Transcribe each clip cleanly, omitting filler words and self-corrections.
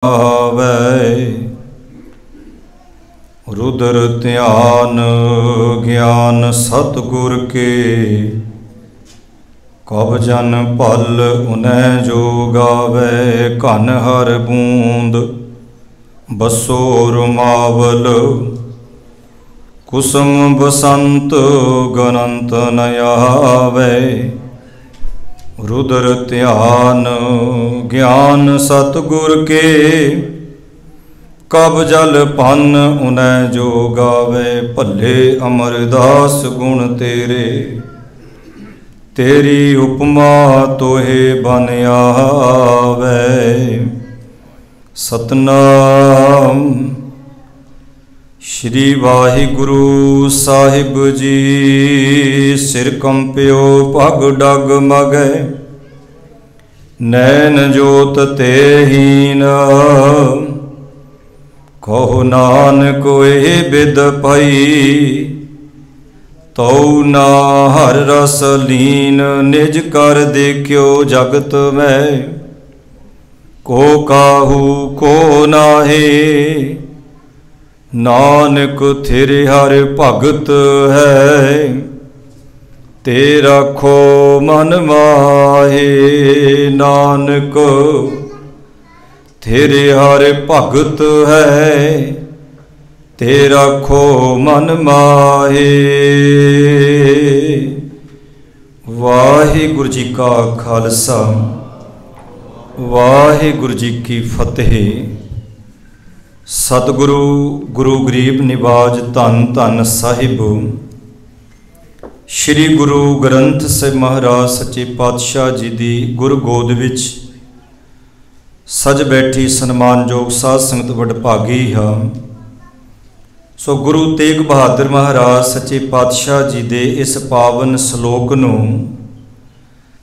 आवे। रुद्र ध्यान ज्ञान सतगुर के, कब जन पल उन्हें जो गावे। घन हर बूंद बसो रुमावल, कुसुम बसंत गनंत न आवे। रुद्र ध्यान ज्ञान सतगुर के, कब जल पन उन्हें जो गावे। भले अमरदास गुण तेरे, तेरी उपमा तोहे बन आवे। सतनाम श्री वाहिगुरु साहिब जी। सिर कंप्यो पग डग मगै, नैन जोत ते हीन। कहो नानक कोई बिद पई, तौ ना हर रस लीन। निज कर देखियो जगत में, को काहू को नाहे। नानक थिर हर भगत है, ते रखो मन माहे। नानक थिर हर भगत है, ते रखो मन माहे। वाहिगुरु जी का खालसा, वाहिगुरु जी की फतेह। सतगुरु गुरु गरीब निवाज धन धन साहिब श्री गुरु ग्रंथ ਸਾਹਿਬ महाराज सच्चे पातशाह जी की गुर गोद विच सज बैठी सन्मानयोग साध संगत वडभागी हाँ। सो गुरु तेग बहादुर महाराज सच्चे पातशाह जी के इस पावन सलोक नूं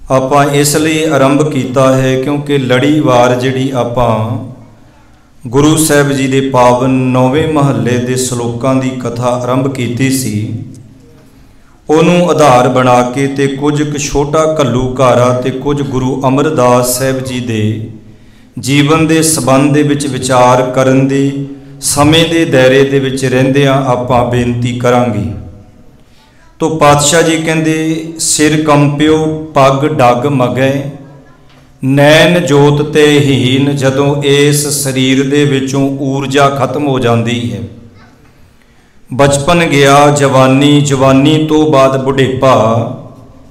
आपां इसलिए आरंभ किया है क्योंकि लड़ीवार जिहड़ी आपां गुरु साहब जी के पावन 9वें महल्ले के सलोकां की कथा आरंभ की सी। उन्होंने आधार बना के ते कुछ छोटा घल्लूकारा ते कुछ गुरु अमरदास साहब जी के जीवन के संबंध दे विच विचार करन दी समय के दायरे दे विच रहिंदियां आपां बेनती करांगे। तो पातशाह जी कहंदे सिर कंप्यो पग डग मगै, नैन जोत ते हीन। जदों इस शरीर दे विचों ऊर्जा खत्म हो जाती है, बचपन गया जवानी, जवानी तो बाद बुढ़ेपा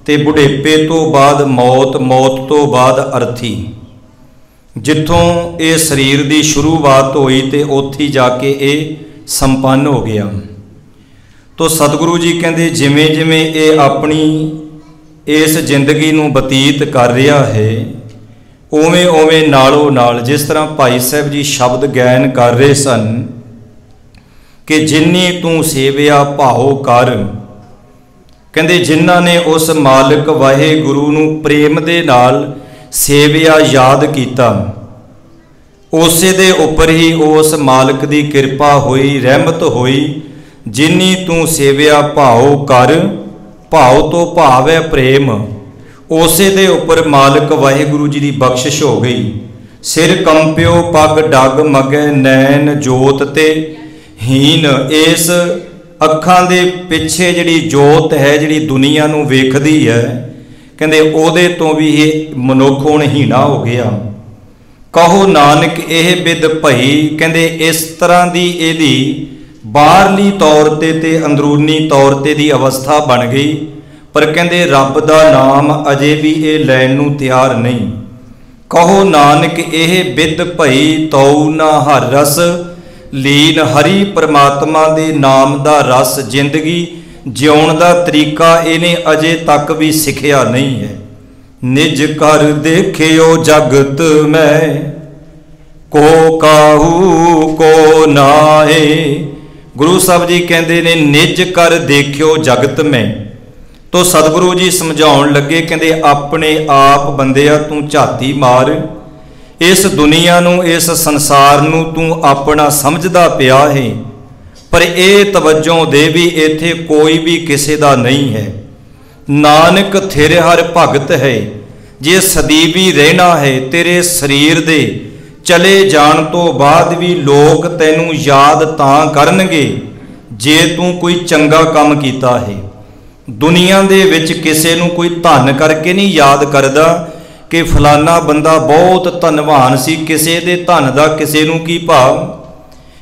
ते बुढ़ेपे तो बाद मौत, मौत तो बाद अर्थी। जिथों ये शरीर की शुरुआत हुई तो उत्थे जाके ये संपन्न हो गया। तो सतगुरु जी कहते जिमें जिमें ये अपनी इस जिंदगी नूं बतीत कर रहा है, उवें उवें नालों नाल जिस तरह भाई साहब जी शब्द गायन कर रहे सन कि जिन्नी तू सेविया भाओ कर। कहते जिन्हां ने उस मालिक वाहे गुरु नूं प्रेम दे नाल सेविया याद किया, उसे दे उपर ही उस मालिक की कृपा हुई, रहमत हुई। जिन्नी तू सेविया भाओ कर, भाव तो भाव है प्रेम, उसे दे उपर मालिक वाहिगुरु जी की बख्शिश हो गई। सिर कंप्यो पग डग मगै, नैन जोत ते हीन। इस अखां दे पिछे जिहड़ी जोत है, जिहड़ी दुनिया नूं वेखदी है, कहंदे ओहदे तो भी ये मनुख हुण हीना हो गया। कहो नानक यह बिद भई, कहंदे इस तरह की इहदी बाहरली तौर ते अंदरूनी तौर ते दी अवस्था बन गई, पर कहंदे रब दा नाम अजे भी ये लैण नूं तैयार नहीं। कहो नानक यह बिद भई, तौ ना हर रस लीन। हरि परमात्मा दे नाम दा रस, जिंदगी जिउण दा तरीका इहने अजे तक भी सिखिया नहीं है। निज कर देखियो जगत में, को काहू को नाहे। गुरु साहब जी कहते ने निज कर देखियो जगत में। तो सतगुरु जी समझाउण लगे, कहते अपने आप बंदिया तू झाती मार, इस दुनिया नूं इस संसार नूं तू अपना समझदा पिया है, पर यह तवज्जो दे भी इत्थे कोई भी किसी का नहीं है। नानक थिर हर भगत है, जे सदीवी रहना है तेरे शरीर दे चले जाण तो बाद भी लोग तैनूं याद तां करनगे जे तूं कोई चंगा काम कीता है। दुनिया दे विच किसे नूं कोई धन करके नहीं याद करदा कि फलाना बंदा बहुत धनवान सी, किसे दे धन दा किसे नूं की भाव।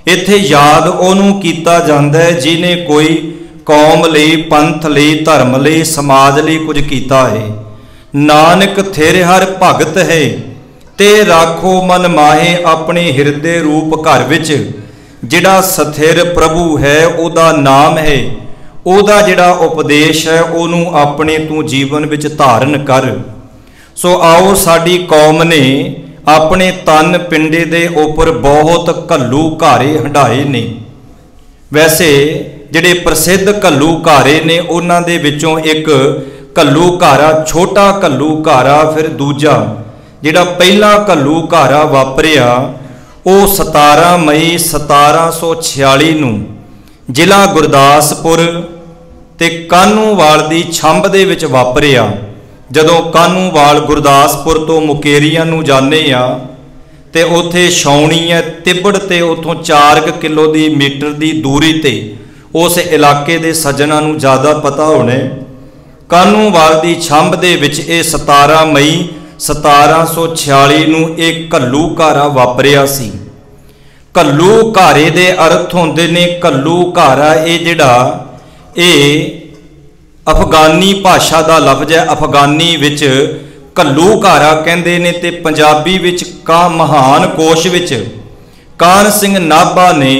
इत्थे याद उहनूं कीता जांदा है जिहने कोई कौम लई, पंथ लई, धर्म लई, समाज लई कुछ कीता है। नानक थिर हर भगत है ते राखो मन माहे, अपने हिरदे रूप घर विच जिहड़ा स्थिर प्रभु है उहदा नाम है, उहदा जिहड़ा उपदेश है उहनूं अपने तू जीवन विच धारण कर। सो आओ साडी कौम ने अपने तन पिंडे दे उपर बहुत घल्लू घारे हंडाए ने। वैसे जिहड़े प्रसिद्ध घल्लू घारे ने उन्हां दे विचों एक घल्लू घारा, छोटा घल्लू घारा, फिर दूजा जिहड़ा पहला घल्लू घारा वापरिया ਉਹ 17 ਮਈ 1746 ਨੂੰ ਜ਼ਿਲ੍ਹਾ ਗੁਰਦਾਸਪੁਰ ਤੇ ਕਾਹਨੂੰਵਾਲ ਦੀ ਛੰਭ ਦੇ ਵਿੱਚ ਵਾਪਰਿਆ। ਜਦੋਂ ਕਾਹਨੂੰਵਾਲ ਗੁਰਦਾਸਪੁਰ ਤੋਂ ਮੁਕੇਰੀਆਂ ਨੂੰ ਜਾਂਦੇ ਆ ਤੇ ਉੱਥੇ ਛਾਉਣੀ ਹੈ ਤਿੱਬੜ ਤੇ ਉੱਥੋਂ 4 ਕਿਲੋ ਦੀ ਮੀਟਰ ਦੀ ਦੂਰੀ ਤੇ ਉਸ ਇਲਾਕੇ ਦੇ ਸੱਜਣਾਂ ਨੂੰ ਜ਼ਿਆਦਾ ਪਤਾ ਹੋਣੇ। ਕਾਹਨੂੰਵਾਲ ਦੀ ਛੰਭ ਦੇ ਵਿੱਚ ਇਹ 17 ਮਈ 1746 ਨੂੰ एक घल्लू घारा वापरिया सी। घल्लू घारे दे अर्थ होंदे ने, घल्लू घारा ये जिहड़ा ये अफगानी भाषा का लफ्ज़ है। अफगानी विच घल्लू घारा कहंदे ने ते पंजाबी विच का महान कोश विच कान सिंह नाभा ने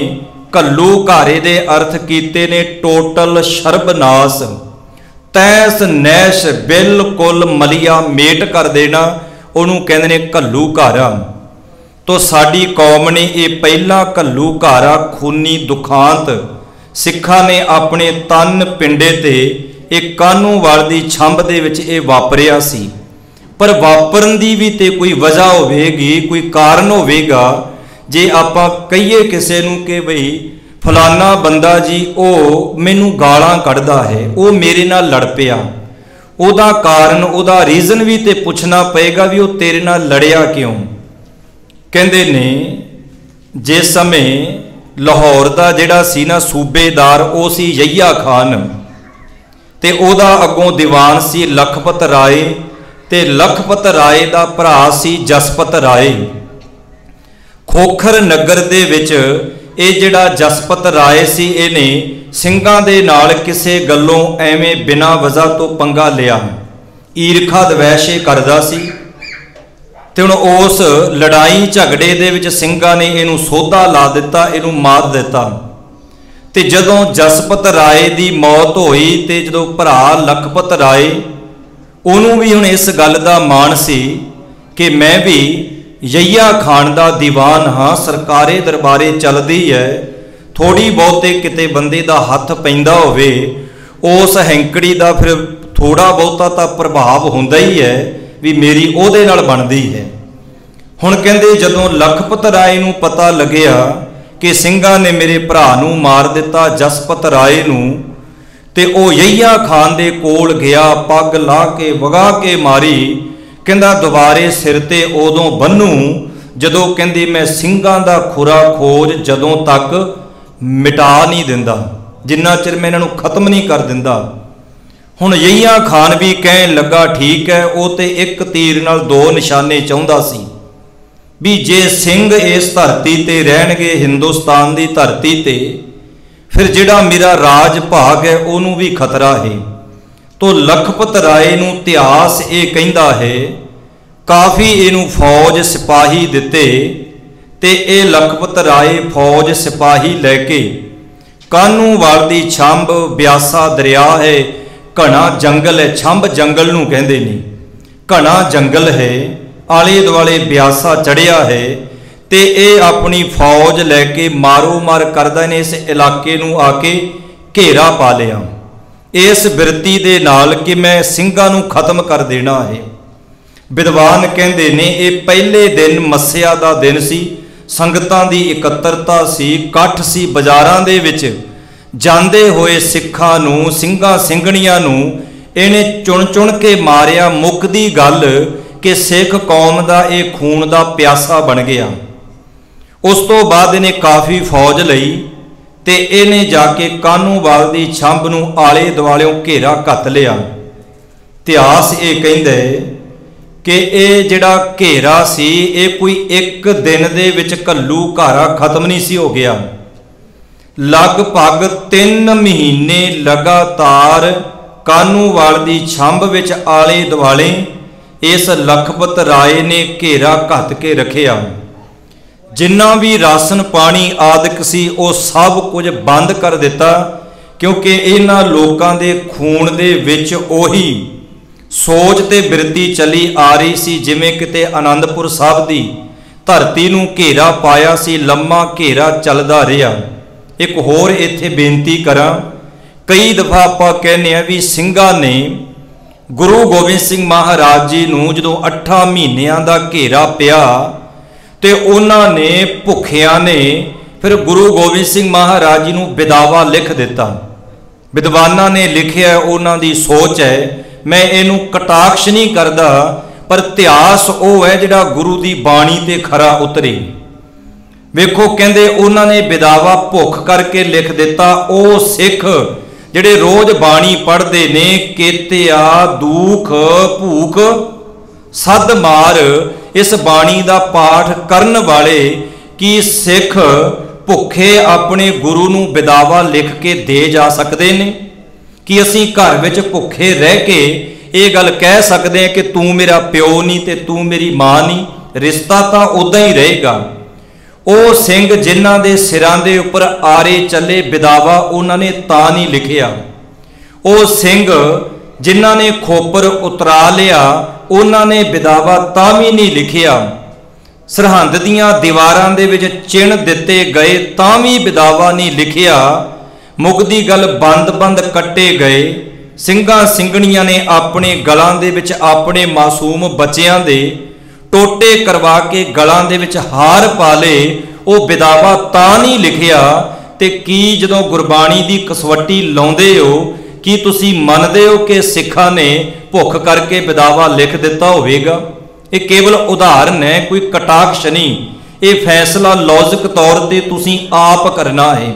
घल्लू घारे दे अर्थ कीते ने टोटल शर्बनाश, तैस नैश, बिल्कुल मलिया मेट कर देना, उन्होंने कहते ने घल्लू घारा। तो साडी कौम ने ये पहला घल्लू घारा खूनी दुखांत सिखा ने अपने तन पिंडे ते एक काहਨੂੰਵਾਲ दी छंभ दे विच ये वापरिया सी। पर वापरन दी भी ते कोई वजह होवेगी, कोई कारण होवेगा। जे आपां कहिए किसे नूं कि बई फलाना बंदा जी वो मैनू गालां कढ़दा है, वो मेरे नाल लड़ पिया, उहदा कारण उहदा रीजन भी तो पुछना पेगा भी वो तेरे नाल लड़िया क्यों। कहंदे ने जिस समय लाहौर का जिहड़ा सी ना सूबेदार वो सी यहिया खान ते उहदा अगों दीवान सी लखपत राय ते लखपत राय दा भरा सी जसपत राय। खोखर नगर दे विच ये जिहड़ा जसपत राय सी इहने ਸਿੰਘਾਂ ਦੇ ਨਾਲ ਕਿਸੇ ਗੱਲੋਂ ਐਵੇਂ बिना वजह तो पंगा लिया, ईरखा द्वैश करदा सी। ते हुण उस लड़ाई झगड़े दे विच ਸਿੰਘਾਂ ने इहनूं सोधा ला दिता, इहनूं मार दिता। ते जदों जसपत राय दी मौत होई ते जदों भरा लखपत राय उहनूं भी हुण इस गल दा माण सी कि मैं भी यहिया खान दा दीवान हाँ, सरकारे दरबारे चलदी है, थोड़ी बहुते किते बंदे दा हथ पैंदा होवे उस हैंकड़ी दा फिर थोड़ा बहुता तां प्रभाव हुंदा ही है भी मेरी ओहदे नाल बनदी है। हुण कहंदे जदों लखपत राय नूं पता लग्या कि ਸਿੰਘਾਂ ने मेरे भरा नूं मार दिता जसपत राय नूं, ते ओ यहिया खान दे कोल गया, पग ला के वगा के मारी। कहंदा दुबारे सिर ते उदों बन्नू जदों कहंदी मैं ਸਿੰਘਾਂ दा खुरा खोज जदों तक मिटा नहीं दिंदा, जिन्ना चिर मैं इन्हां नूं खत्म नहीं कर दिंदा। हुण यहिया खान भी कहण लगा ठीक है, वो तो एक तीर नाल 2 निशाने चाहुंदा सी भी जे सिंह इस धरती ते रहणगे हिंदुस्तान दी धरती ते फिर जिहड़ा मेरा राज भाग है उहनूं भी खतरा है। तो लखपत राय नूं इतिहास ये कहिंदा है काफ़ी इहनूं फौज सिपाही दिते ते ये लखपत राय फौज सिपाही लैके काहਨੂੰਵਾਲ दी छंभ ब्यासा दरिया है, घना जंगल है, छंभ जंगल नूं कहंदे ने, घना जंगल है, आले दुआले ब्यासा चढ़िया है ते ये अपनी फौज लैके मारो मार करदा ने इस इलाके नूं आके घेरा पा लिया इस बिरती दे नाल कि मैं ਸਿੰਘਾਂ नूं खत्म कर देना है। विद्वान कहंदे ने ये पहले दिन मस्सिया दा दिन सी, संगतां दी इकत्तरता सी, कठ सी, बाजारां दे विच जांदे होए सिखां नूं, ਸਿੰਘਾਂ ਸਿੰਘਣੀਆਂ नूं इहने चुन चुन के मारिया। मुकदी गल कि सिख कौम दा ये खून दा प्यासा बन गया। उस तो बाद इन्हें काफ़ी फौज लई ते इन्हें जाके कानूवाल दी छंभ नूं आले दुआलियों घेरा घत लिया। इतिहास ये कहंदा है कि ये जिहड़ा घेरा सी ये कोई एक दिन दे विच घल्लू घारा खत्म नहीं सी हो गया। लगभग 3 महीने लगातार कानूवाल दी छंभ विच आले दुआले इस लखपत राय ने घेरा घत के रखिया। जिन्ना भी राशन पानी आदਿਕ सी वो सब कुछ बंद कर दिता, क्योंकि इन्हां लोकां दे खून दे विच ओही सोच ते बिरती चली आ रही सी जिवें किते आनंदपुर साहब दी धरती नूं घेरा पाया सी, लम्मा घेरा चलदा रहा। एक होर इत्थे बेनती करां, कई दफा आपां कहने आ भी ਸਿੰਘਾਂ ने गुरु गोबिंद सिंह महाराज जी नूं जदों 8 महीनिਆਂ ਦਾ घेरा पिया ते उन्हां ने भुखियां ने फिर गुरु गोबिंद सिंह महाराज जी नूं विदावा लिख दिता। विद्वानां ने लिखिया, उन्हां दी सोच है, मैं इनू कटाक्ष नहीं करता, पर इतिहास वो है जिहड़ा गुरु दी बाणी ते खरा उतरे। वेखो कहंदे उन्होंने विदावा भुख करके लिख दिता। वो सिख जिहड़े रोज बाणी पढ़ते ने, केतिया दुख भूख सद मार इस बाणी का पाठ करन वाले कि सिख भुखे अपने गुरु नूं विदावा लिख के दे जा सकते हैं कि असीं घर विच भुखे रह के ये गल कह सकते हैं कि तू मेरा प्यो नहीं ते तू मेरी मां नहीं, रिश्ता तो उदा ही रहेगा। वो सिंह जिन्हां दे सिरां दे उपर आरे चले विदावा उन्होंने तां नहीं लिखिया। वो सिंह जिन्हां ने खोपर उतरा लिया उन्होंने विदावा तां भी नहीं लिखिया। सरहंद दीआं दीवारां दे विच चिन्ह दिते गए तां भी विदावा नहीं लिखिया। मुकदी गल बंद बंद कट्टे गए। ਸਿੰਘਾਂ ਸਿੰਘਣੀਆਂ ने अपने गलां दे विच अपने मासूम बच्चियां दे टोटे करवा के गलां दे विच हार पा ले। वो विदावा तां नहीं लिखिया ते की जदों गुरबाणी दी कसवट्टी लाउंदे हो की तुसी मनदे हो कि सिखां ने भुख करके विदावा लिख दिता होवेगा? ये केवल उदाहरण है, कोई कटाक्ष नहीं। ये फैसला लॉजिक तौर ते तुसी आप करना है।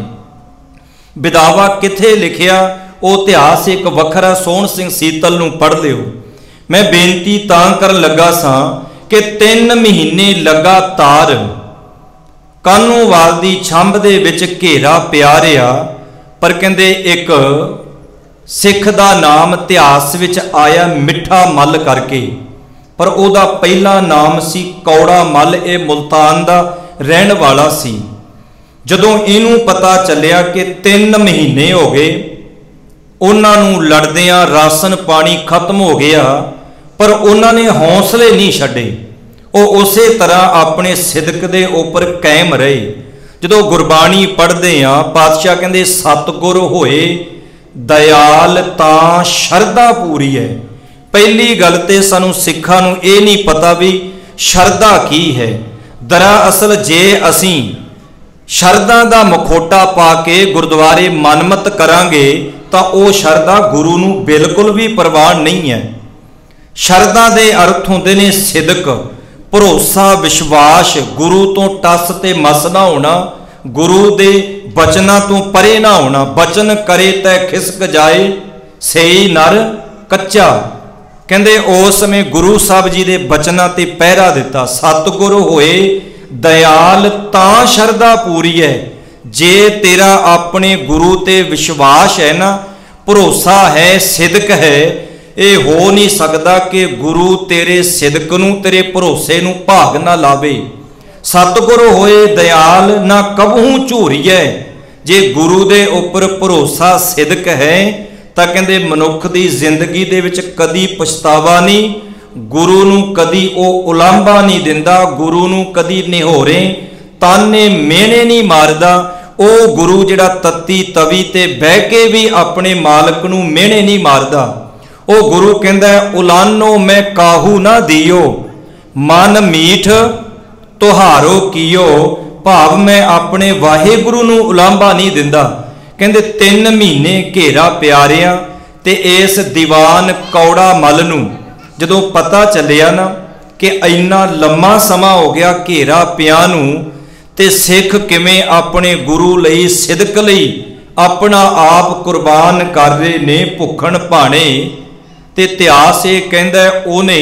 विदावा किथे लिखिया वो इतिहास एक वखरा सोहण सिंह सीतल नूं पढ़ लिओ। मैं बेनती तां करन लगा सां कि 3 महीने लगातार कानूवाल दी छंभ दे विच घेरा पिया रिहा, पर कहंदे एक सिख दा नाम इतिहास विच आया मिठा मल करके, पर उहदा पहला नाम सी कौड़ा मल। ये मुल्तान दा रहण वाला सी। जदों इनू पता चलिया कि 3 महीने हो गए उन्होंने लड़दियां राशन पानी खत्म हो गया, पर उन्होंने हौसले नहीं छड्डे। वो उस तरह अपने सिदक दे उपर कायम रहे। जदों गुरबाणी पढ़ते हैं पातशाह कहते सतगुर होए दयाल तां शरदा पूरी है। पहली गल तो सानू सिखां नूं ये नहीं पता भी शरदा की है। दरअसल जे असी शरदा दा मखोटा पा के गुरुद्वारे मनमत करांगे तो वह शरदा गुरु नूं बिल्कुल भी प्रवान नहीं है। शरदा दे अर्थ होंदे ने सिदक, भरोसा, विश्वास, गुरु तो टस ते मस ना होना, गुरु दे बचना तो परे ना होना। बचन करे तै खिसक जाए सेई नर कच्चा। कहंदे उस समय गुरु साहब जी दे बचना ते पहरा दिता। सतगुर होए दयाल तां शरदा पूरी है। जे तेरा अपने गुरु ते विश्वास है ना, भरोसा है, सिदक है, ये हो नहीं सकता कि गुरु तेरे सिदक नूं तेरे भरोसे नूं भाग ना लावे। सतगुर होए दयाल ना कबहू झूरीए। जे गुरु दे उपर भरोसा सिदक है तां कहंदे मनुख दी जिंदगी दे विच कदी पछतावा नहीं, गुरु नूं कदी वो उलांभा नहीं दिंदा, गुरु नूं कदी निहोरे ताने मेहने नहीं मारदा। वो गुरु जिहड़ा तत्ती तवी ते बह के भी अपने मालक नूं मेहने नहीं मारदा। वो गुरु कहंदा उलानो मैं काहू ना दियो, मन मीठ तुहारो कियो। भाव मैं अपने वाहिगुरु नूं उलांभा नहीं दिंदा। कहंदे 3 महीने घेरा प्यारिया ते इस दीवान कौड़ा मल नूं जदों पता चलिया ना कि इन्ना लम्मा समा हो गया घेरा पिया नूं, ते सिख किवें अपने गुरु लई सिदक लई अपना आप कुर्बान कर रहे ने भुखण भाणे। ते इतिहास ये कहंदा उहने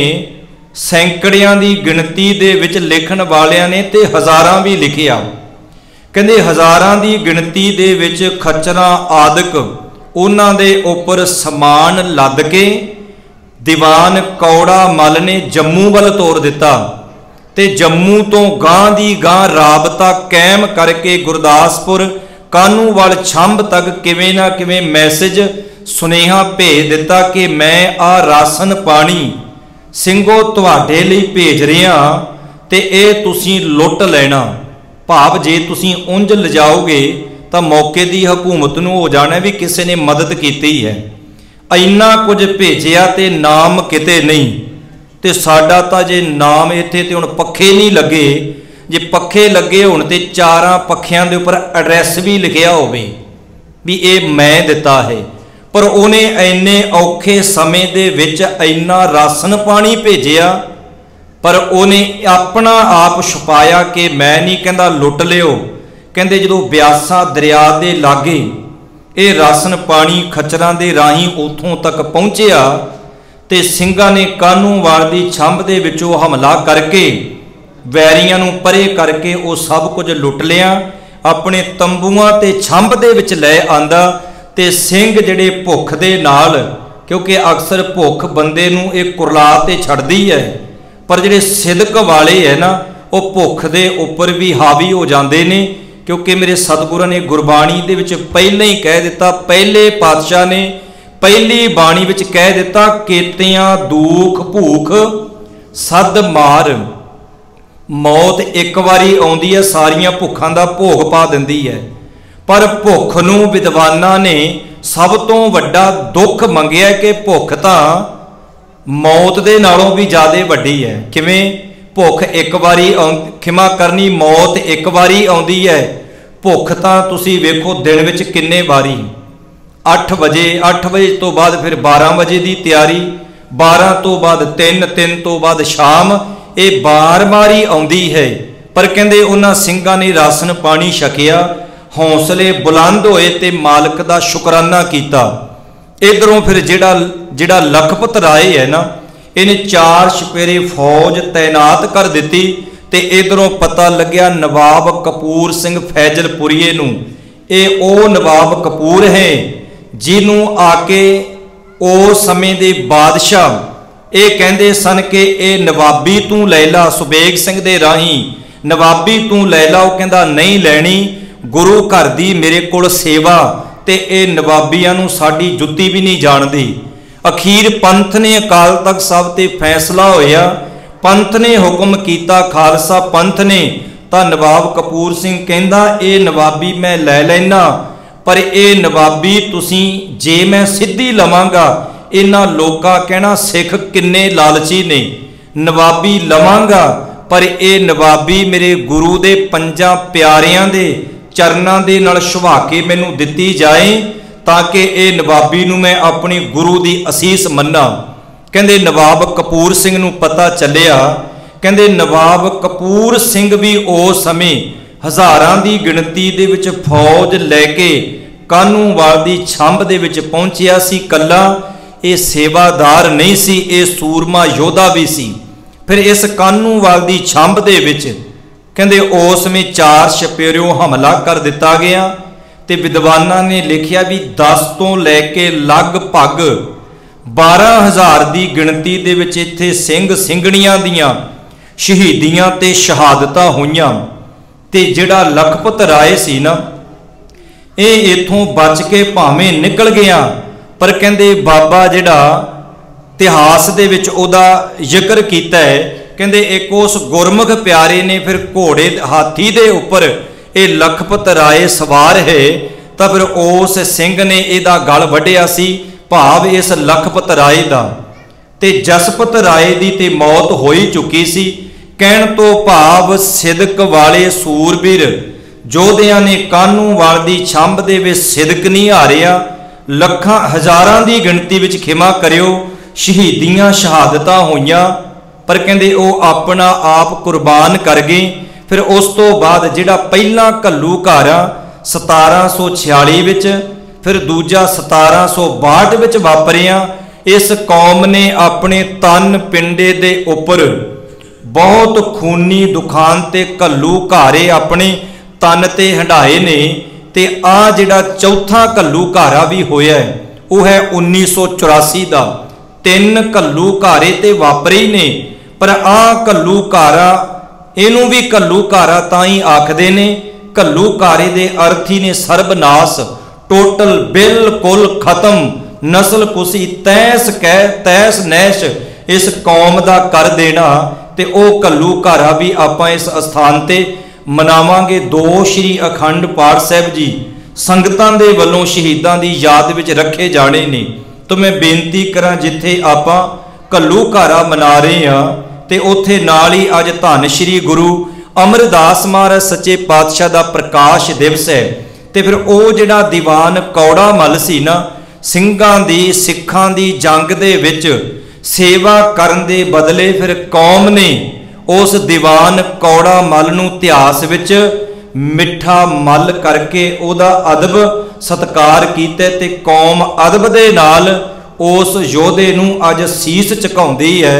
सैकड़ियां दी गिणती दे विच लिखण वालियां ने ते हज़ारां भी लिखिया। कहंदे हज़ारां दी गिणती दे विच खच्चरां आदक उन्हां दे उपर समान लद के दीवान कौड़ा मल ने जम्मू वल तोर दिता ते जम्मू तो गां दी गां राबता कायम करके गुरदासपुर कानूवाल छंभ तक किवें ना किवें मैसेज सुनेहा भेज दिता कि मैं आ राशन पानी ਸਿੰਘੋ ਤੁਹਾਡੇ ਲਈ ਭੇਜ ਰਿਹਾ ਤੇ ਇਹ ਤੁਸੀਂ ਲੁੱਟ ਲੈਣਾ। ਭਾਵ ਜੇ ਤੁਸੀਂ ਉਂਝ ਲਿਜਾਓਗੇ ਤਾਂ ਮੌਕੇ ਦੀ ਹਕੂਮਤ ਨੂੰ ਹੋ ਜਾਣਾ ਵੀ ਕਿਸੇ ਨੇ ਮਦਦ ਕੀਤੀ ਹੈ। ਇੰਨਾ ਕੁਝ ਭੇਜਿਆ ਤੇ ਨਾਮ ਕਿਤੇ ਨਹੀਂ। ਤੇ ਸਾਡਾ ਤਾਂ ਜੇ ਨਾਮ ਇੱਥੇ ਤੇ ਹੁਣ ਪੱਖੇ ਨਹੀਂ ਲੱਗੇ, ਜੇ ਪੱਖੇ ਲੱਗੇ ਹੋਣ ਤੇ ਚਾਰਾਂ ਪੱਖਿਆਂ ਦੇ ਉੱਪਰ ਐਡਰੈਸ ਵੀ ਲਿਖਿਆ ਹੋਵੇ ਵੀ ਇਹ ਮੈਂ ਦਿੱਤਾ ਹੈ। पर उन्हें इन्ने औखे समय दे विच इन्ना राशन पानी भेजिया पर उन्हें अपना आप छुपाया कि मैं नहीं कहंदा लुट लियो। कहंदे जदों ब्यासा दरिया दे लागे ये राशन पानी खच्चरां दे राही उथों तक पहुंचिया ते ਸਿੰਘਾਂ ने कानूवाल दी छंभ दे विचों हमला करके वैरियां नूं परे करके वो सब कुछ लुट लिया, अपने तंबूआं ते छंभ दे विच लै आंदा। ते सिंह जिहड़े भुख दे नाल, क्योंकि अक्सर भुख बंदे नूं एक कुरला ते छड्डदी है, पर जिहड़े सिदक वाले है ना वो भुख दे उपर भी हावी हो जाते ने। क्योंकि मेरे सतगुरां ने गुरबाणी दे विच पहले ही कह दिता, पहले पातशाह ने पहली बाणी विच कह दिता, केतियां दुख भूख सद मार। मौत एक वारी आउंदी है, सारियां भुखां दा भोग पा दिंदी है, पर भुख नूं विद्वानां ने सब तो वड्डा दुख मंगिया कि भुख तां मौत दे नालों भी ज़्यादा वड्डी है। किवें भुख एक वारी खिमा करनी, मौत एक वारी आउंदी है। भुख तां तुसीं वेखो दिन विच किन्ने वारी, 8 वजे तो बाद फिर 12 वजे की तैयारी, 12 तो बाद 3 तो बाद शाम, ये बार-बार ही आउंदी है। पर कहंदे उन्हां ਸਿੰਘਾਂ ने राशन पानी छकिया, हौसले बुलंद होए ते मालिक दा शुकराना कीता। इधरों फिर जिहड़ा लखपत राय है ना, इन्हें 4 छपेरे फौज तैनात कर दी ते इधरों पता लग्या नवाब कपूर सिंह फैजलपुरीए नूं। ये ओ नवाब कपूर है जिन्हों आके उस समय दे बादशाह ये कहते सन कि ये नवाबी तू लै ला, सुबेग सिंह दे राही नवाबी तू लै ला। वो कहता नहीं लैनी, गुरु घर दी मेरे कोल सेवा ते ये नवाबियां नूं साडी जुत्ती भी नहीं जानदी। अखीर पंथ ने अकाल तख्त साहब ते फैसला होया, पंथ ने हुक्म कीता, खालसा पंथ ने। तां नवाब कपूर सिंह कहंदा ये नवाबी मैं लै लैना, पर ये नवाबी तुसीं जे मैं सिद्धी लवांगा इन्हां लोकां कहना सिख किन्ने लालची ने। नवाबी लवांगा पर ये नवाबी मेरे गुरु दे 5 प्यारियां दे चरनां दे नाल छुभा के मैनूं दित्ती जाए ताकि ये नवाबी नूं मैं अपनी गुरु दी असीस मन्ना। कहंदे नवाब कपूर सिंह नूं पता चलिया, कहंदे नवाब कपूर सिंह भी उस समय हज़ारां दी गिणती दे विच फौज लैके कानूवाल दी छंभ दे विच पहुंचिया सी। कल्ला ये सेवादार नहीं सी, ये सूरमा योधा भी सी। फिर इस कानूवाल दी छंभ दे विच कहंदे उस में 4 छपेरियों हमला कर दिता गया ते विद्वानां ने लिखिया भी 10 तो लैके लगभग 12,000 की गिणती दे विच इत्थे सिंह ਸਿੰਘਣੀਆਂ दियां शहीदियां ते शहादतां होईयां। ते जिहड़ा लखपत राय सी ना ये इत्थों बच के भावें निकल गया, पर कहंदे बाबा जिहड़ा इतिहास दे विच ओहदा जिक्र कीता है, कहंदे एक उस गुरमुख प्यारे ने फिर घोड़े हाथी दे उपर ये लखपत राय सवार है, तो फिर उस सिंह ने इहदा गल वढिया सी, भाव इस लखपत राय दा। ते जसपत राय दी ते मौत हो ही चुकी सी। कहण तो भाव सिदक वाले सूरबीर जोधियां ने कानूवाल दी छंभ दे विच सिदक नहीं हारिया। लखां हज़ारां दी गिणती विच खिमा करियो शहीदियां शहादतां होईयां, पर कहंदे वो अपना आप कुर्बान कर गए। फिर उस तो बाद जिहड़ा पहला घल्लूघारा 1746 विच, फिर दूजा 1762 विच वापरिया। इस कौम ने अपने तन पिंडे दे उपर बहुत खूनी दुखान ते घल्लूघारे अपने तन ते हंडाए ने। ते आ जिहड़ा चौथा घल्लूघारा भी होया है वह है 1984 का। 3 घल्लूघारे ते वापरे ने, पर आ घल्लूघारा इनू भी घल्लूघारा तां ही आखदे ने। घल्लूघारे दे अर्थ ही ने सर्वनाश, टोटल, बिल्कुल खत्म, नस्ल कुसी, तैस कै तैस नैश इस कौम का कर देना। ते ओ घल्लूघारा भी आपां इस अस्थान ते मनावांगे। 2 श्री अखंड पाठ साहिब जी संगतां दे वल्लों शहीदां दी याद विच रखे जाने ने। तो मैं बेनती करा जिथे आपां घल्लूघारा मना रहे हाँ ते उत्थे नाल ही अज धन श्री गुरु अमरदास महाराज सच्चे पातशाह दा प्रकाश दिवस है। ते फिर वो जिहड़ा दीवान कौड़ा मल सी ना, ਸਿੰਘਾਂ दी सिखां दी जंग दे विच सेवा करन दे बदले फिर कौम ने उस दीवान कौड़ा मल नूं इतिहास विच मिठा मल करके ओदा अदब सत्कार कीते ते कौम अदब दे नाल उस योधे नूं अज सीस झुकाउंदी है,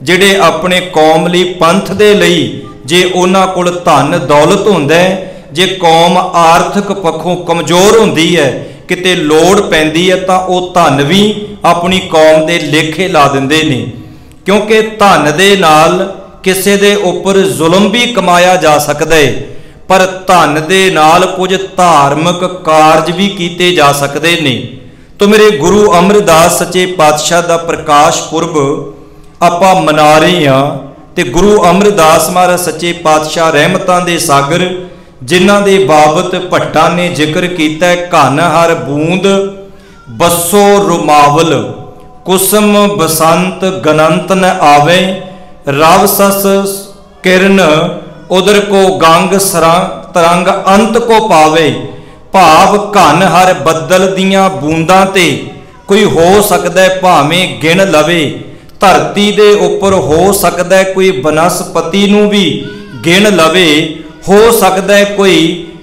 जिहड़े अपने कौम लई पंथ दे लई जे उन्हां कोल धन दौलत हुंदा है, जे कौम आर्थिक पक्षों कमज़ोर हुंदी है, किते लोड़ पैंदी है तां ओह धन भी अपनी कौम दे लेखे ला दिंदे ने। क्योंकि धन दे नाल किसे दे उपर जुल्म भी कमाया जा सकता है, पर धन दे नाल कुछ धार्मिक कारज भी कीते जा सकते ने। तो मेरे गुरु अमरदास सच्चे पातशाह दा प्रकाश पुरब आपां मना रहे हाँ। ते गुरु अमरदास महाराज सच्चे पातशाह रहमतां दे सागर जिन्हां दे बाबत भट्टां ने जिक्र कीता है, घन हर बूंद बसो रुमावल, कुसम बसंत गनंत न आवे, रव सस किरण उधर को गंग तरंग अंत को पावे। भाव घन हर बदल दियां बूंदां ते कोई हो सकदा है भावें गिण लवे, धरती दे उपर हो सकदा है कोई बनस्पति नूं भी गिण लवे, हो सकता है कोई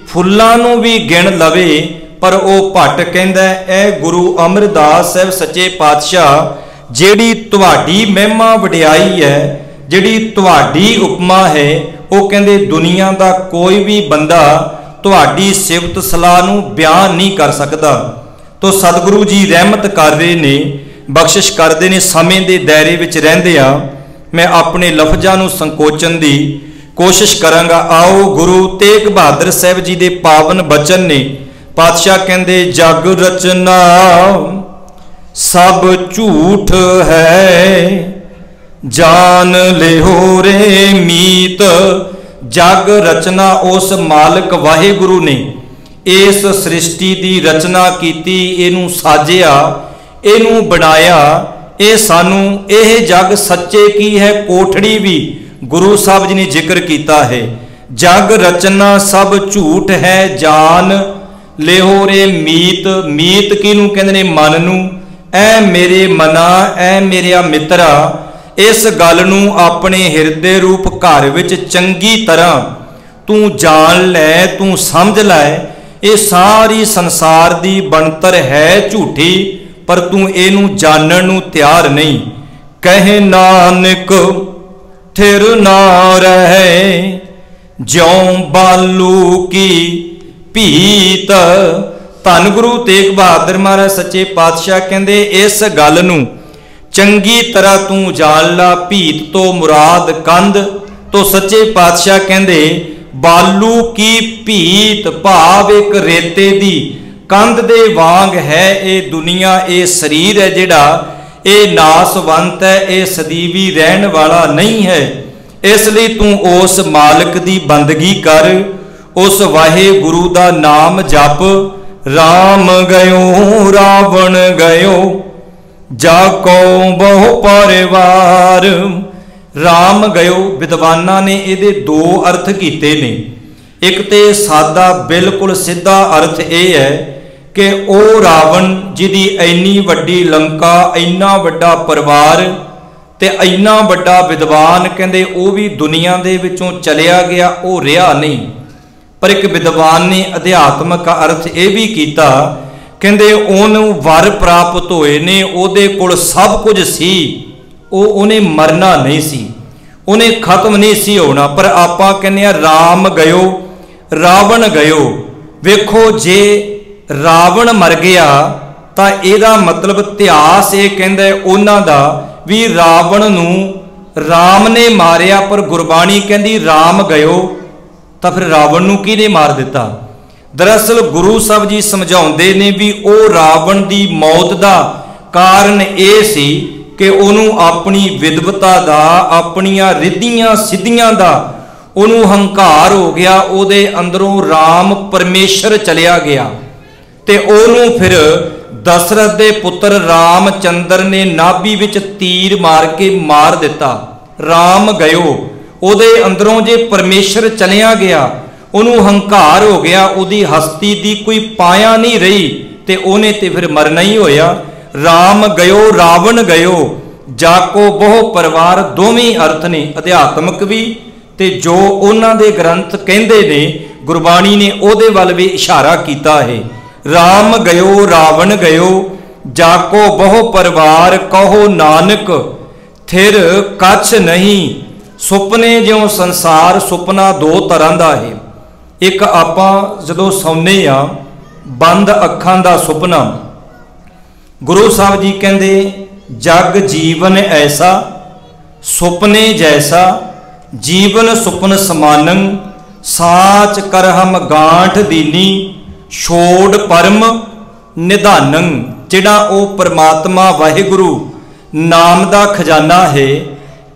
फुल्लां नूं भी गिण लवे। पर वह भट्ट कहंदा है ए गुरु अमरदास साहब सच्चे पातशाह, जिहड़ी तुहाडी महिमा वडियाई है, जिहड़ी तुहाडी उपमा है, वो कहंदे दुनिया का कोई भी बंदा तुहाडी सिफत सलाह नूं बयान नहीं कर सकता। तो सतगुरु जी रहमत कर रहे ने, बख्शिश करते ने। समय के दायरे विच रहिंदिआं मैं अपने लफजां नूं संकोचन की कोशिश करांगा। आओ गुरु तेग बहादुर साहब जी दे पावन बचन ने। पातशाह कहंदे जग रचना सब झूठ है, जान लिहो रे मीत। जग रचना उस मालिक वाहिगुरु ने इस सृष्टि की रचना कीती, इनू साजिया, इनू बनाया। ये सानू यह जग सच्चे की है कोठड़ी भी गुरु साहब जी ने जिक्र किया है। जग रचना सब झूठ है, जान लिहो रे मीत। मीत किनू कहंदे ने मन नू। ऐ मेरे मना, ऐ मेरिया मित्रा, इस गल नू अपने हिरदे रूप घर विच चंगी तरह तू जान लै, तू समझ लै। ये सारी संसार दी बनतर है झूठी, पर तू इनू जानन नू तैयार नहीं। कहे नानक थिर ना रहे, ज्यों बालू की भीत। धन गुरु तेग बहादुर महाराज सच्चे पातशाह कहंदे इस गल नू चंगी तरह तू जान ला। भीत तो मुराद कंध, तो सच्चे पातशाह कहंदे बालू की भीत, भाव एक रेते दी कंध दे वांग है ये दुनिया। ये शरीर है जिहड़ा ये नासवंत है, ये सदीवी रहन वाला नहीं है। इसलिए तू उस मालिक दी बंदगी कर, उस वाहे गुरु दा नाम जप। राम गयो रावण गयो, जाको बहु परिवार। राम गयो, विद्वाना ने ये दो अर्थ किए ने। एक तो सादा बिल्कुल सीधा अर्थ यह है कि वह रावण जिहदी इन्नी वड्डी लंका, इन्ना वड्डा परिवार ते इन्ना वड्डा विद्वान कहते वो भी दुनिया दे विचों चलिया गया, वो रहा नहीं। पर एक विद्वान ने अध्यात्मक का अर्थ ये भी किया, कहते उन्होंने वर प्राप्त होए ने, उहदे कोल सब कुछ सी, उन्हें मरना नहीं सी, उन्हें खत्म नहीं सी होना। पर आपां कहने राम गयो रावण गयो। वेखो जे रावण मर गया तो यदा मतलब इतिहास ये कहता उन्हां दा भी रावण नूं राम ने मारिया, पर गुरबाणी कहती राम गयो, तो फिर रावण नूं किहने मार दिता। दरअसल गुरु साहब जी समझाउंदे ने भी वो रावण की मौत का कारण ये सी कि उन्होंने अपनी विद्वता का, अपनिया रिद्धियां सिद्धियां का उन्होंने हंकार हो गया, उहदे अंदरों राम परमेश्वर चलिया गया। ते उन्होंने फिर दशरथ दे पुत्र रामचंद्र ने नाभि विच तीर मार के मार दिता। राम गयो, उहदे अंदरों जे परमेश्वर चलिया गया, उन्होंने हंकार हो गया, उहदी हस्ती दी कोई पाया नहीं रही, ते उन्हें ते फिर मरना ही होया। राम गयो रावण गयो, जाको बहु परिवार, दोवें अर्थ ने अध्यात्मक भी ते जो उन्हां दे ग्रंथ कहंदे ने, गुरबाणी ने उहदे वल भी इशारा किया है। राम गयो रावण गयो, जाको बहु परिवार, कहो नानक थिर कछ नहीं। सुपने ज्यों संसार, सुपना दो तरह का है। एक आपां जदों सौने आ बंद अखां दा सुपना, गुरु साहब जी कहंदे जग जीवन ऐसा सुपने जैसा, जीवन सुपन समानੰ साच कर हम गांठ दीनी, छोड़ परम निधानੰ। जिहड़ा वो परमात्मा वाहिगुरु नाम का खजाना है,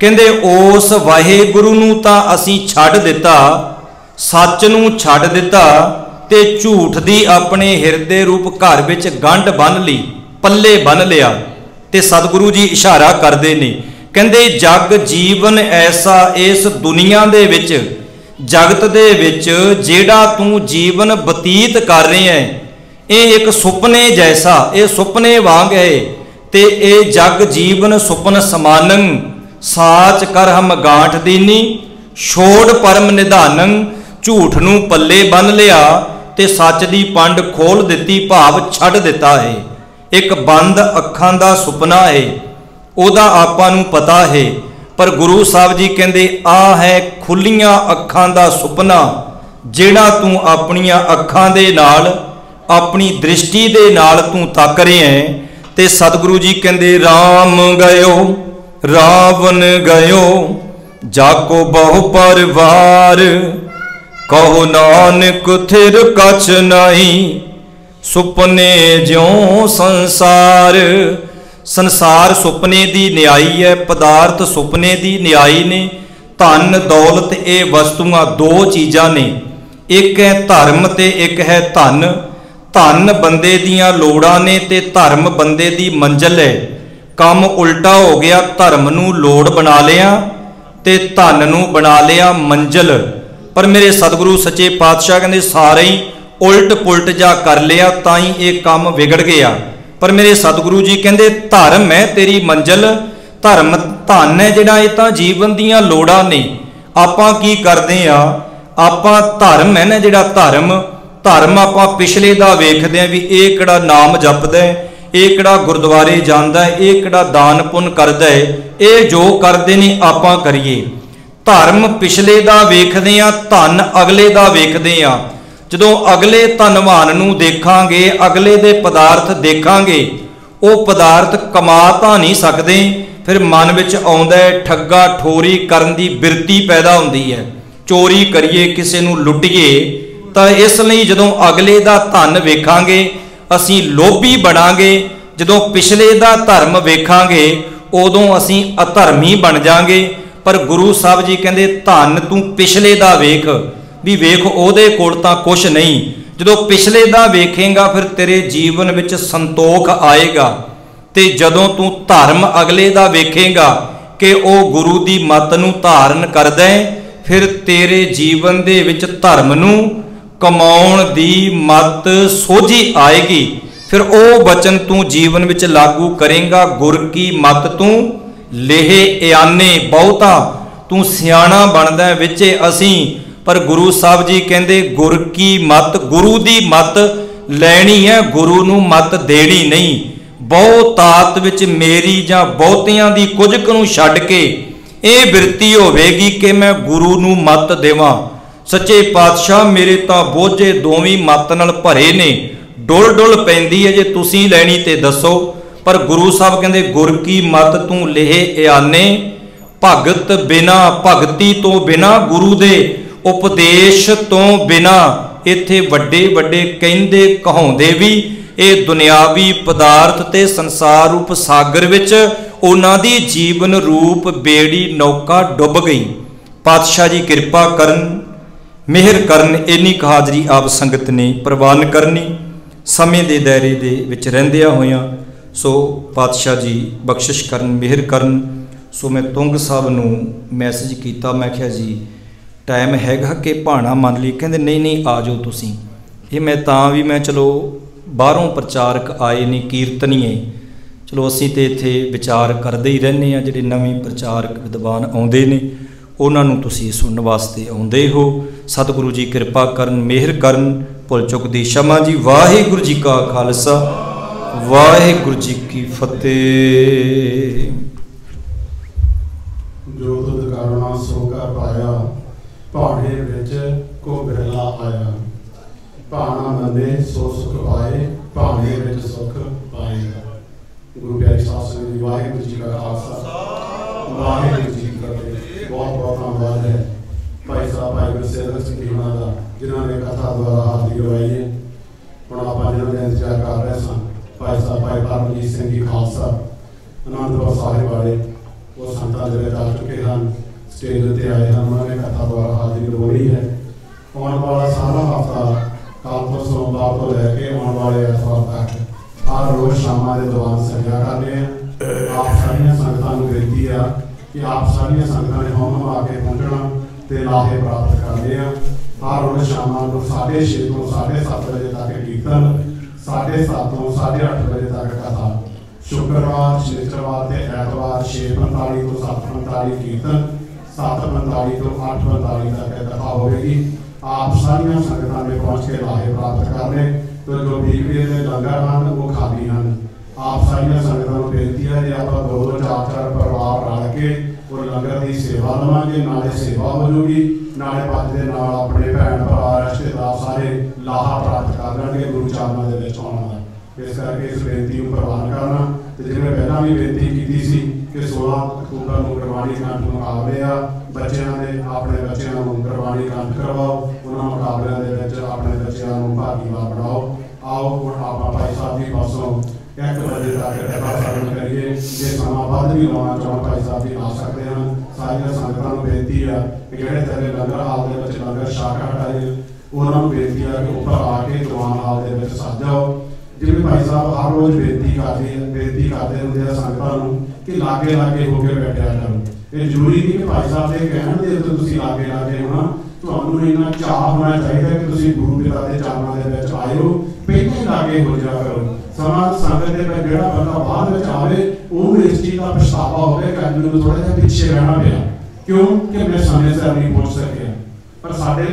कहंदे उस वाहिगुरु नूं तां असीं छड्ड दिता, सच नूं छड्ड दिता, ते झूठ दी अपने हिरदे रूप घर विच गंढ बन ली, पल्ले बन लिया। ते सतगुरु जी इशारा करते हैं, कहते जग जीवन ऐसा, इस दुनिया दे विच जगत दे विच जेड़ा तू जीवन बतीत कर रहे हैं, ये एक सुपने जैसा, ये सुपने वांग है। ते ये जग जीवन सुपन समानੰ साच कर हम गांठ दीनी, छोड़ परम निधानੰ। झूठ नूं पल्ले बन लिया ते सच दी पंड खोल दिती, भाव छड्ड दिता है। एक बंद अखां दा सुपना है, उहदा आपां नूं पता है। पर गुरु साहब जी कहंदे आ है खुलियां अखां दा सुपना, जिहड़ा तू अपनियां अखां दे नाल, अपनी दृष्टि दे नाल तू तक रहे हैं। ते सतगुरु जी कहंदे राम गयो रावण गयो, जाको बहु परिवार, कहो नानक थिर कछ नहीं। सुपने ज्यों संसार, संसार सुपने दी न्याई है, पदार्थ सुपने दी न्याई ने। धन दौलत ये वस्तुआं दो चीज़ां ने, एक है धर्म ते एक है धन। धन बंदे दियां लोड़ां ने ते धर्म बंदे दी मंजिल है। काम उल्टा हो गया, धर्म नूं लोड़ बना लिया ते धन नूं बना लिया मंजिल। पर मेरे सतगुरु सच्चे पातशाह कहंदे सारे ही उल्ट पुलट जा कर लिया, ताई ये काम बिगड़ गया। पर मेरे सतगुरु जी कहंदे धर्म है तेरी मंजिल, धर्म धन है जिहड़ा ये तां जीवन दीयां लोड़ां ने। आपां की करदे आ, आपां धर्म है ना जिहड़ा धर्म, धर्म आपां पिछले दा वेखदे आ भी ये किहड़ा नाम जपदा है, ये किहड़ा गुरुद्वारे जांदा है, ये किहड़ा दान पुण्य करदा है, ये जो करदे ने आपां करिए। धर्म पिछले दा वेखदे आ, धन अगले दा वेखदे आ। जदों अगले धनवान नूं देखांगे, अगले दे पदार्थ देखांगे, वो पदार्थ कमा तां नहीं सकदे, फिर मन विच आउंदा है ठग्गा ठोरी करन दी बिरती पैदा हुंदी है, चोरी करिए किसी नूं लुटिए। तां इसलिए जदों अगले दा धन वेखांगे असीं लोभी बनांगे, जदों पिछले दा धर्म वेखांगे उदों असीं अधर्मी बन जांगे। पर गुरु साहब जी कहंदे धन तूं पिछले दा वेख, भी वेख ओहदे कोल तां कुछ नहीं। जदों पिछले दा वेखेगा फिर तेरे जीवन विच संतोख आएगा। ते जदों तू धर्म अगले दा वेखेगा कि वह गुरु की मत नूं धारण करदा है, फिर तेरे जीवन दे विच धर्म नूं कमाउण दी मत सोझी आएगी। फिर वह वचन तू जीवन विच लागू करेगा, गुर की मत तू लेहे इयाने बहुता तू सियाणा बनदा विचे असीं। पर गुरु साहब जी कहंदे गुर की मत, गुरु दी मत लैनी है, गुरु नूं मत देनी नहीं। बहुतात विच मेरी जां बहुतियां दी कुछ नूं छड्ड के ਇਹ ਬਿਰਤੀ ਹੋਵੇਗੀ कि मैं गुरु नूं मत देवां। सच्चे पातशाह मेरे तां बोझे दोवीं मत नाल भरे ने, डुल डुल पैंदी है जे तुसीं लैनी ते दसो। पर गुरु साहब कहंदे गुर की मत तू लेहे इयाने, भगत बिना भगती तो बिना, गुरु दे उपदेश तो बिना। इत्थे वड्डे वड्डे कहंदे कहाउंदे भी ਇਹ ਦੁਨਿਆਵੀ पदार्थ ते संसार रूप सागर विच उन्हां दी जीवन रूप बेड़ी नौका डुब गई। पातशाह जी किरपा करन, मेहर करन, इन्नी क हाजरी आप संगत ने प्रवान करनी समय दे दायरे दे विच रहिंदियां होइयां। सो पातशाह जी बख्शिश करन, मेहर करन। सो मैं तुंग साहब नूं मैसेज कीता, मैं आखिया जी टाइम हैगा कि भाणा मन लई? कहंदे नहीं नहीं आ जाओ तुसीं। ये मैं तां भी मैं चलो बाहरों प्रचारक आए ने, कीर्तनीए, चलो असीं ते इत्थे विचार करदे ही रहने आ। जिहड़े नवें प्रचारक विद्वान आउंदे ने उन्हां नूं तुसीं सुणन वास्ते आउंदे हो। सतगुरु जी किरपा करन, मेहर करन, भुल चुक दी क्षमा जी। वाहिगुरू जी का खालसा, वाहिगुरू जी की फतेह। जो तुद करुणा सो कर पाया, भाणे विच को बिरला आया। भाना मंदे सो सुख पाए, भाने विच सुख पाएगा। गुरु प्यारी साध संगत जी, वाहिगुरू जी का खालसा, वाहिगुरू जी की फतेह। बहुत बहुत धन्यवाद है भाई साहब, भाई गुरसेवक सिंह जी होना दा, जिन्होंने कथा द्वारा हाजिरी करवाई है। हुण आपां जिन्हां दा इंतजार कर रहे सन, भाई साहब भाई परमजीत सिंह जी खालसा आनंदपुर साहिब वाले, वो संतां दे विच आ चुके हैं, स्टेज उत्ते आए हैं, उन्होंने कथा द्वारा हाजिरी करवाई है। आने वाला सारा हफ्ता कल तो सोमवार तो लैके आने वाले एतवार तक हर रोज़ शामां दे दौरान संध्या करने हैं। आप सारियां संगतां नूं बेनती है कि आप सारियां संगतां ने होम आके पहुंचना ते लाहे प्राप्त करने हैं। हर रोज़ शामां नूं 6:30 तो 7:30 बजे तक कीर्तन, 7:30 तो 8:30 बजे तक कथा। शुक्रवार, शनिचरवार ते ऐतवार 6:45 तो 7:45 कीर्तन, 7:45 तो 8:45 तक कथा होगी। आप सारिया संगतां ने पहुँच के लाहे प्राप्त करने। तो जो बीबीए के लंगर हैं वो खाली हैं। आप सारिया संगतां नूं बेनती है कि आप 2-2 4-4 परिवार रल के वो लंगर की सेवा लवांगे, नाले सेवा हो जाऊगी, नाले भज दे नाल अपने भैन भरा रिश्तेदार सारे लाहा प्राप्त कर लेंगे गुरु चरणों के विच आउण दा। इस करके इस बेनती को प्रवान करना। तो जिवें पहला भी बेनती की सी कि 16 अक्तूबर को गुरबाणी कंठ मुकाबले आ, बच्चों के अपने बच्चों को गुरबाणी कंठ करवाओ, उन्होंने मुकाबलों के अपने बच्चों को भागीदार बनाओ। आओ हम आप भाई साहब जी पासों 1 बजे तक कथा श्रवण करिए। जे समा वध भी लाना चाहो भाई साहब जी ला सकते हैं। सारिया संगतां नूं बेनती है कि जिहड़े तेरे लंगर हाल के बच्चे लंगर छक हटाए, उन्होंने बेनती है कि उपर आके दीवान हाल के सज जाओ। जिवें भाई साहब हर रोज़ बेनती करते होंगे संगतां नूं कि लागे लागे होकर बैठा करो। ये जरूरी नहीं कि भाई साहब के कहण दे उत्ते तुसीं लागे लागे होना, तुहानूं इन्ना चाह होना चाहिए कि तुसीं गुरु पिता के चरणों के विच आयो, पहले ही लागे हो जा करो। समा संगत के विच जिहड़ा बंदा बाद में आवे उहनूं इस चीज़ का पछतावा होवे कि मैनूं थोड़ा जिहा पिछे रहना पिया, क्यों कि मैं समय सिर नहीं पहुंच सकिया। पर साडे